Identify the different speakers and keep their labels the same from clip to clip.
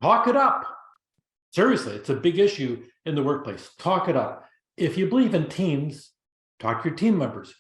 Speaker 1: Talk it up. Seriously, it's a big issue in the workplace. Talk it up. If you believe in teams, talk to your team members.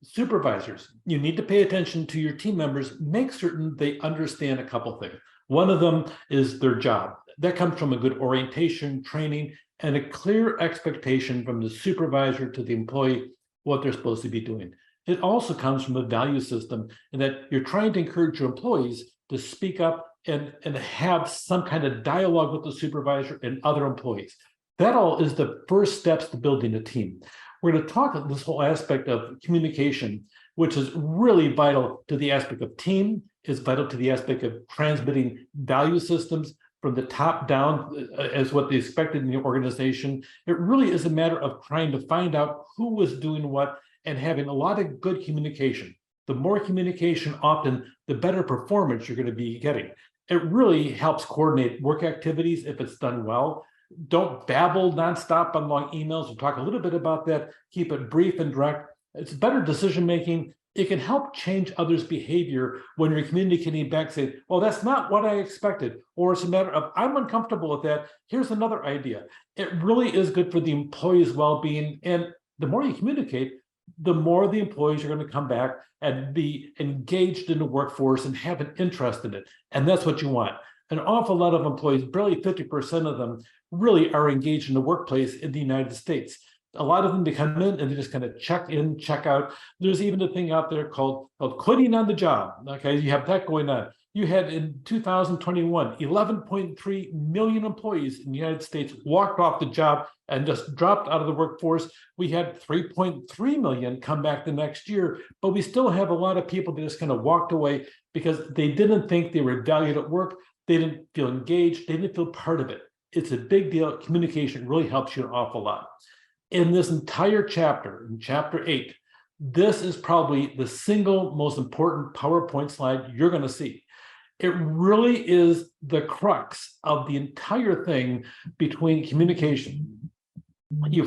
Speaker 1: Supervisors, you need to pay attention to your team members. Make certain they understand a couple things. One of them is their job. That comes from a good orientation, training, and a clear expectation from the supervisor to the employee what they're supposed to be doing. It also comes from a value system in that you're trying to encourage your employees to speak up and have some kind of dialogue with the supervisor and other employees. That all is the first steps to building a team. We're going to talk about this whole aspect of communication, which is really vital to the aspect of team, is vital to the aspect of transmitting value systems from the top down as what they expected in the organization. It really is a matter of trying to find out who was doing what and having a lot of good communication. The more communication, often the better performance you're going to be getting. It really helps coordinate work activities if it's done well. Don't babble nonstop on long emails. We'll talk a little bit about that. Keep it brief and direct. It's better decision-making. It can help change others' behavior when you're communicating back, say, well, that's not what I expected. Or it's a matter of, I'm uncomfortable with that. Here's another idea. It really is good for the employee's well-being. And the more you communicate, the more the employees are going to come back and be engaged in the workforce and have an interest in it. And that's what you want. An awful lot of employees, barely 50% of them, really are engaged in the workplace in the United States. A lot of them, they come in and they just kind of check in, check out. There's even a thing out there called quitting on the job. Okay, you have that going on. You had in 2021, 11.3 million employees in the United States walked off the job and just dropped out of the workforce. We had 3.3 million come back the next year, but we still have a lot of people that just kind of walked away because they didn't think they were valued at work. They didn't feel engaged. They didn't feel part of it. It's a big deal. Communication really helps you an awful lot. In this entire chapter, in chapter 8, this is probably the single most important PowerPoint slide you're going to see. It really is the crux of the entire thing between communication.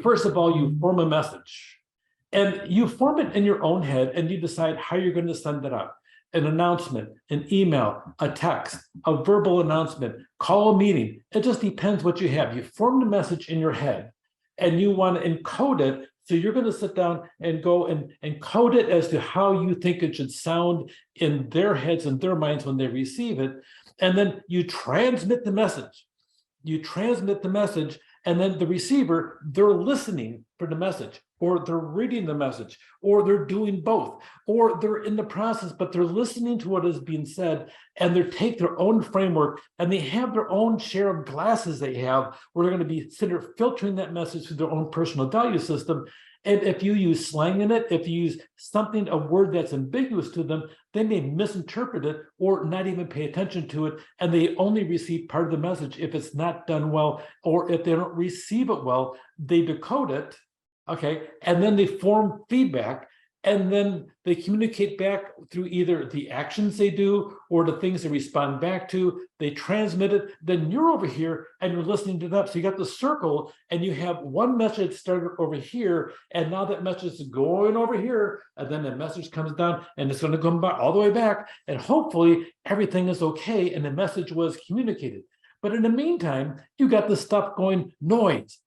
Speaker 1: First of all, you form a message, and you form it in your own head, and you decide how you're going to send it out. An announcement, an email, a text, a verbal announcement, call a meeting. It just depends what you have. You form the message in your head and you want to encode it. So you're going to sit down and go and encode it as to how you think it should sound in their heads and their minds when they receive it. And then you transmit the message. You transmit the message, and then the receiver, they're listening for the message, or they're reading the message, or they're doing both, or they're in the process, but they're listening to what is being said, and they take their own framework, and they have their own share of glasses they have, where they're going to be filtering that message through their own personal value system. And if you use slang in it, if you use something, a word that's ambiguous to them, they may misinterpret it or not even pay attention to it. And they only receive part of the message if it's not done well, or if they don't receive it well, they decode it, okay? And then they form feedback, and then they communicate back through either the actions they do or the things they respond back to. They transmit it. Then you're over here and you're listening to that. So you got the circle, and you have one message started over here, and now that message is going over here, and then the message comes down, and it's going to come back all the way back, and hopefully everything is okay and the message was communicated. But in the meantime, you got this stuff going, noise,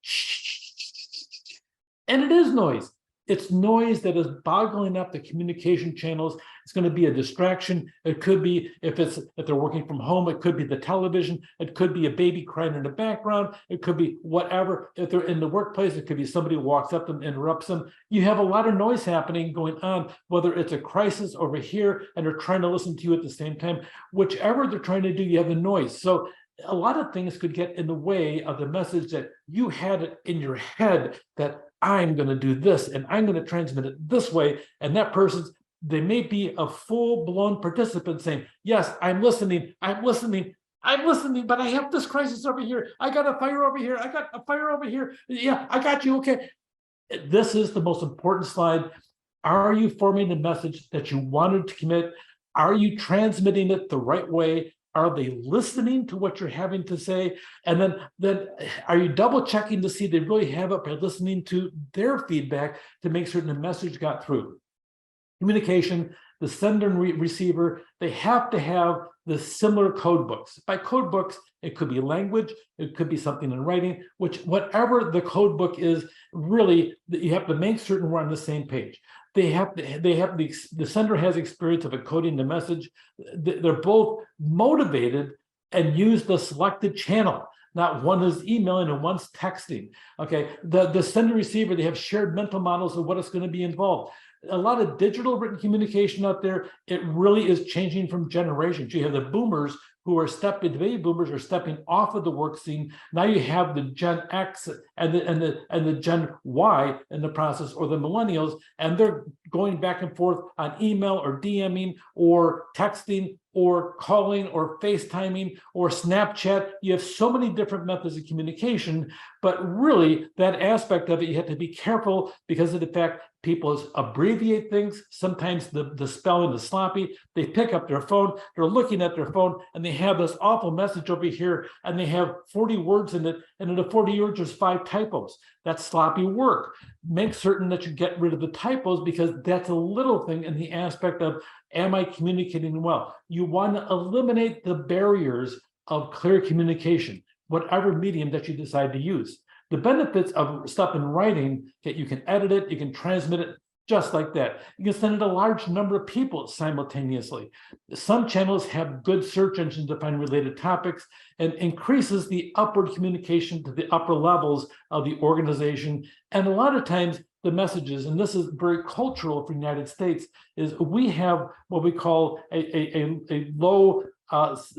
Speaker 1: and it is noise. It's noise that is boggling up the communication channels. It's going to be a distraction. It could be, if they're working from home, it could be the television. It could be a baby crying in the background. It could be whatever. If they're in the workplace, it could be somebody who walks up and interrupts them. You have a lot of noise happening going on, whether it's a crisis over here and they're trying to listen to you at the same time. Whichever they're trying to do, you have the noise. So a lot of things could get in the way of the message that you had in your head, that I'm going to do this and I'm going to transmit it this way. And that person's, they may be a full-blown participant saying, yes, I'm listening, but I have this crisis over here. I got a fire over here. I got a fire over here. Yeah, I got you. Okay. This is the most important slide. Are you forming the message that you wanted to commit? Are you transmitting it the right way? Are they listening to what you're having to say? And then are you double checking to see they really have it by listening to their feedback to make certain the message got through? communication, the sender and receiver, they have to have the similar code books. By code books, it could be language, it could be something in writing, whatever the code book is, really, you have to make certain we're on the same page. The sender has experience of encoding the message. They're both motivated and use the selected channel. Not one is emailing and one's texting. Okay, the sender receiver, they have shared mental models of what is going to be involved. A lot of digital written communication out there, it really is changing from generations. You have the boomers who are the baby boomers are stepping off of the work scene. Now you have the Gen X and the Gen Y in the process, or the millennials, and they're going back and forth on email or DMing or texting or calling or FaceTiming or Snapchat. You have so many different methods of communication, but really that aspect of it, you have to be careful because of the fact people abbreviate things. Sometimes the spelling is sloppy. They pick up their phone, they're looking at their phone, and they have this awful message over here, and they have 40 words in it, and in the 40 words, there's 5 typos. That's sloppy work. Make certain that you get rid of the typos, because that's a little thing in the aspect of, am I communicating well? You want to eliminate the barriers of clear communication, whatever medium that you decide to use. The benefits of stuff in writing, that you can edit it, you can transmit it just like that. You can send it to a large number of people simultaneously. Some channels have good search engines to find related topics, and increases the upward communication to the upper levels of the organization. And a lot of times the messages, and this is very cultural for the United States, is we have what we call a low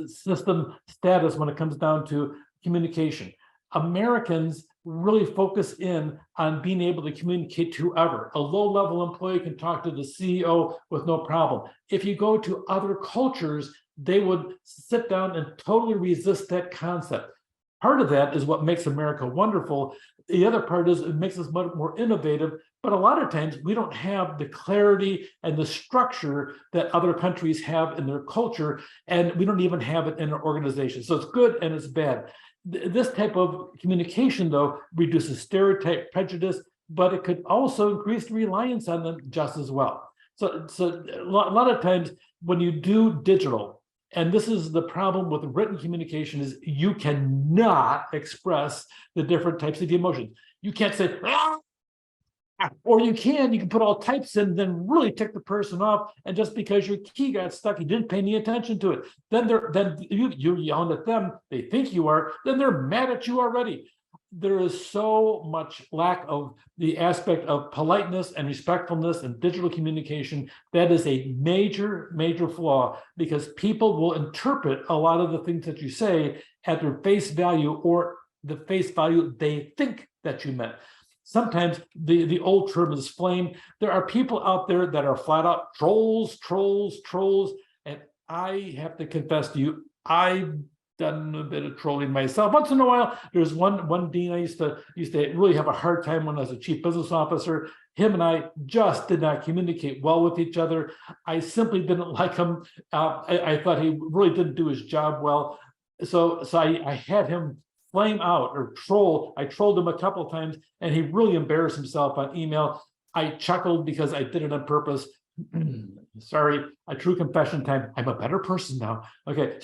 Speaker 1: system status when it comes down to communication. Americans really focus in on being able to communicate to whoever. A low-level employee can talk to the CEO with no problem. If you go to other cultures, they would sit down and totally resist that concept. Part of that is what makes America wonderful. The other part is it makes us much more innovative, but a lot of times we don't have the clarity and the structure that other countries have in their culture, and we don't even have it in our organization. So it's good and it's bad. This type of communication, though, reduces stereotype, prejudice, but it could also increase reliance on them just as well. So a lot of times when you do digital, and this is the problem with written communication, is you cannot express the different types of emotions. You can't say, ah! Or you can put all types in, then really tick the person off, and just because your key got stuck, you didn't pay any attention to it. Then you're yelling at them, they think you are, then they're mad at you already. There is so much lack of the aspect of politeness and respectfulness in digital communication. That is a major, major flaw, because people will interpret a lot of the things that you say at their face value, or the face value they think that you meant. Sometimes the old term is flame. There are people out there that are flat out trolls. And I have to confess to you, I've done a bit of trolling myself. Once in a while, there's one dean I used to really have a hard time when I was a chief business officer. Him and I just did not communicate well with each other. I simply didn't like him. I thought he really didn't do his job well. So I had him flame out or troll. I trolled him a couple of times, and he really embarrassed himself on email. I chuckled because I did it on purpose. Sorry, a true confession time. I'm a better person now. Okay,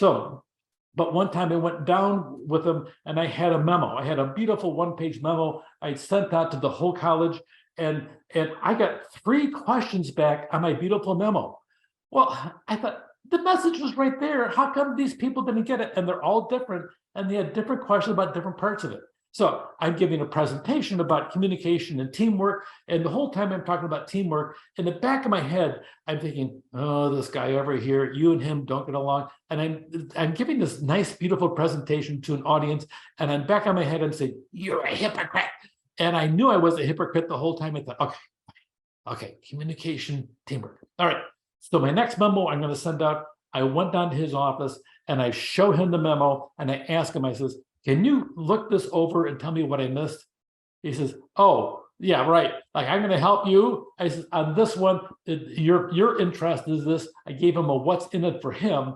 Speaker 1: but one time I went down with him, and I had a memo. I had a beautiful one-page memo I sent out to the whole college, and I got 3 questions back on my beautiful memo. Well, I thought, the message was right there. How come these people didn't get it? And they're all different, and they had different questions about different parts of it. So I'm giving a presentation about communication and teamwork, and the whole time I'm talking about teamwork, in the back of my head, I'm thinking, oh, this guy over here, you and him don't get along. And I'm giving this nice, beautiful presentation to an audience, and I'm back on my head and saying, you're a hypocrite. And I knew I was a hypocrite the whole time. I thought, okay, communication, teamwork. All right. So my next memo I'm going to send out, I went down to his office and I show him the memo, and I ask him, I says, can you look this over and tell me what I missed? He says, oh, yeah, right. Like, I'm going to help you. I said, on this one, your interest is this. I gave him a what's in it for him.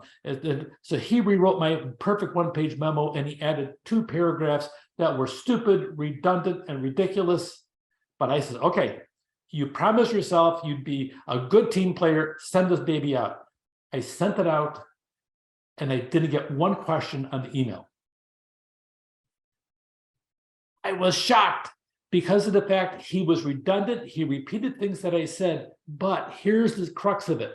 Speaker 1: So he rewrote my perfect one-page memo, and he added 2 paragraphs that were stupid, redundant, and ridiculous. But I said, okay, You promised yourself you'd be a good team player, send this baby out. I sent it out and I didn't get one question on the email. I was shocked because of the fact he was redundant. He repeated things that I said, but here's the crux of it.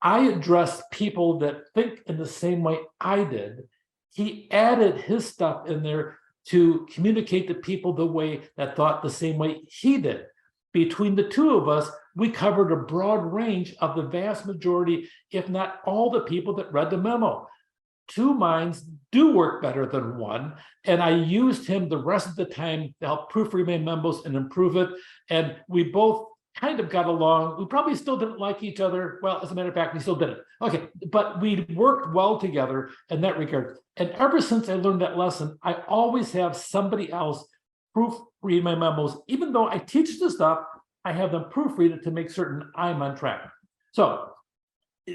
Speaker 1: I addressed people that think in the same way I did. He added his stuff in there to communicate to people the way that thought the same way he did. Between the two of us, we covered a broad range of the vast majority, if not all the people that read the memo. Two minds do work better than one, and I used him the rest of the time to help proofread my memos and improve it, and we both kind of got along. We probably still didn't like each other. Well, as a matter of fact, we still didn't. Okay, but we worked well together in that regard. And ever since I learned that lesson, I always have somebody else proofread my memos. Even though I teach the stuff, I have them proofread it to make certain I'm on track. So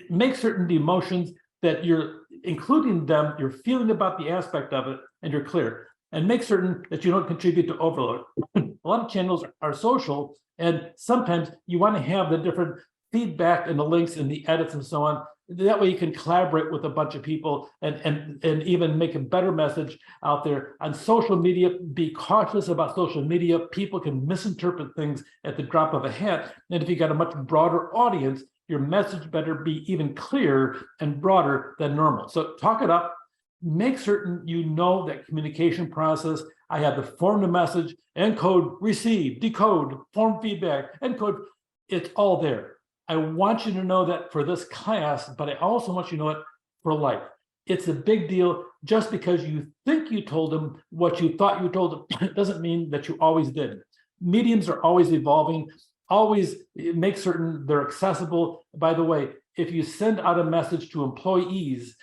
Speaker 1: make certain the emotions that you're including them, you're feeling about the aspect of it, and you're clear. And make certain that you don't contribute to overload. A lot of channels are social, and sometimes you want to have the different feedback and the links and the edits and so on. That way you can collaborate with a bunch of people and even make a better message out there. On social media, be cautious about social media. People can misinterpret things at the drop of a hat. And if you got a much broader audience, your message better be even clearer and broader than normal. So talk it up. Make certain you know that communication process. I have the form to message, encode, receive, decode, form feedback, encode. It's all there. I want you to know that for this class, but I also want you to know it for life. It's a big deal. Just because you think you told them what you thought you told them doesn't mean that you always did. Mediums are always evolving. Always make certain they're accessible. By the way, if you send out a message to employees,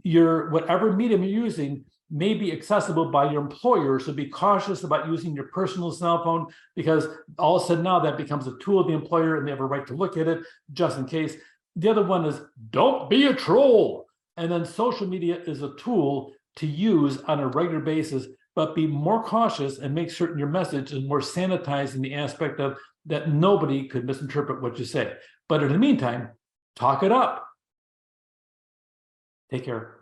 Speaker 1: your whatever medium you're using may be accessible by your employer. So be cautious about using your personal cell phone, because all of a sudden now that becomes a tool of the employer and they have a right to look at it just in case. The other one is don't be a troll. And then social media is a tool to use on a regular basis, but be more cautious and make certain your message is more sanitized in the aspect of that nobody could misinterpret what you say. But in the meantime, talk it up. Take care.